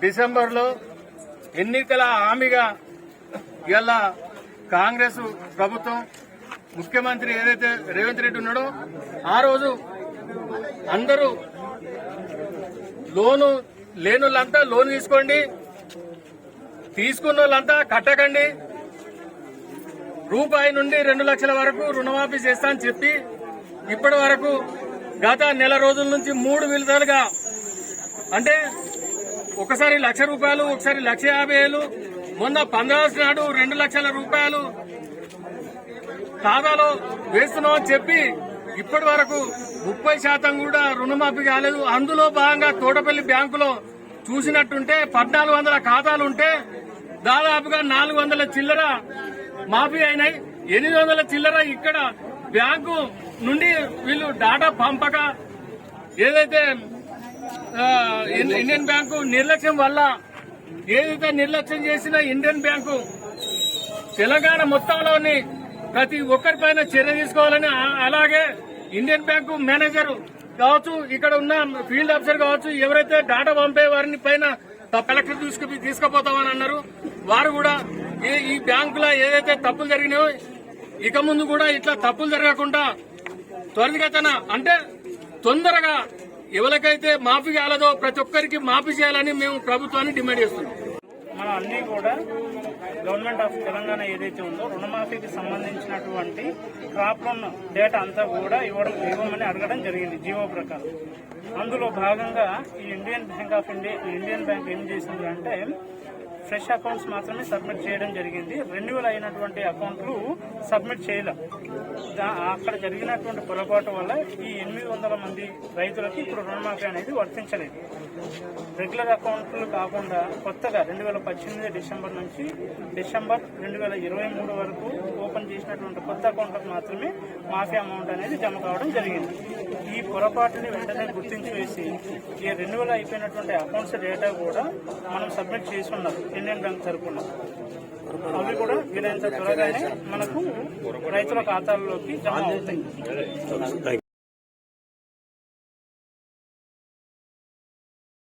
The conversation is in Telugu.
డిసెంబర్లో ఎన్నికల హామీగా ఇలా కాంగ్రెస్ ప్రభుత్వం ముఖ్యమంత్రి ఏదైతే రేవంత్ రెడ్డి ఉన్నాడో ఆ రోజు అందరూ లోను లేనులంతా లోన్ తీసుకోండి, తీసుకున్న వాళ్ళంతా కట్టకండి, రూపాయి నుండి 2 లక్షల వరకు రుణమాఫీ చేస్తా అని చెప్పి ఇప్పటి వరకు గత నెల రోజుల నుంచి 3 విడతలుగా అంటే ఒకసారి ₹1,00,000, ఒకసారి ₹1,50,000, మొన్న 15 నాడు 2 లక్షల రూపాయలు ఖాతాలో వేస్తున్నామని చెప్పి ఇప్పటి వరకు 30% కూడా రుణమాఫీ కాలేదు. అందులో భాగంగా తోటపల్లి బ్యాంకులో చూసినట్టుంటే 1,400 ఖాతాలుంటే దాదాపుగా 400 చిల్లర మాఫీ అయినాయి. 800 చిల్లర ఇక్కడ బ్యాంకు నుండి వీళ్ళు డాటా పంపక ఏదైతే ఇండియన్ బ్యాంకు నిర్లక్ష్యం వల్ల ఏదైతే నిర్లక్ష్యం చేసిన ఇండియన్ బ్యాంకు తెలంగాణ మొత్తంలోని ప్రతి ఒక్కరిపైన చర్య తీసుకోవాలని, అలాగే ఇండియన్ బ్యాంకు మేనేజర్ కావచ్చు, ఇక్కడ ఉన్న ఫీల్డ్ ఆఫీసర్ కావచ్చు, ఎవరైతే డాటా పంపే వారిని పైన కలెక్టర్ తీసుకుపోతామని అన్నారు. వారు కూడా ఈ బ్యాంకులో ఏదైతే తప్పులు జరిగినాయో ఇక ముందు కూడా ఇట్లా తప్పులు జరగకుండా త్వరితగతిన అంటే తొందరగా ఎవరికైతే మాఫీ కాలేదో ప్రతి ఒక్కరికి మాఫీ చేయాలని మేము ప్రభుత్వాన్ని డిమాండ్ చేస్తున్నాం. మనం అన్ని కూడా గవర్నమెంట్ ఆఫ్ తెలంగాణ ఏదైతే ఉందో రుణమాఫీకి సంబంధించినటువంటి క్రాప్ లోన్ డేటా అంతా కూడా ఇవ్వమని అడగడం జరిగింది జీవో ప్రకారం. అందులో భాగంగా ఈ ఇండియన్ బ్యాంక్ ఏం చేసింది అంటే ఫ్రెష్ అకౌంట్స్ మాత్రమే సబ్మిట్ చేయడం జరిగింది. రెన్యువల్ అయినటువంటి అకౌంట్లు సబ్మిట్ చేయలేదు. అక్కడ జరిగినటువంటి పొరపాటు వల్ల ఈ 800 మంది రైతులకి ఇప్పుడు రుణమాఫీ అనేది వర్తించలేదు. రెగ్యులర్ అకౌంట్లు కాకుండా కొత్తగా 2018 డిసెంబర్ నుంచి డిసెంబర్ 2023 వరకు ఓపెన్ చేసినటువంటి కొత్త అకౌంట్లకు మాత్రమే మాఫీ అమౌంట్ అనేది జమ కావడం జరిగింది. ఈ పొరపాటుని వెంటనే గుర్తించి వేసి ఈ రెన్యువల్ అయిపోయినటువంటి అకౌంట్స్ డేటా కూడా మనం సబ్మిట్ చేసి ఉన్నారు ఇండియన్ బ్యాంక్ తరఫున. అవి కూడా వీలైనంత త్వరగానే మనకు రైతుల ఖాతాల్లోకి జమ అవుతాయి.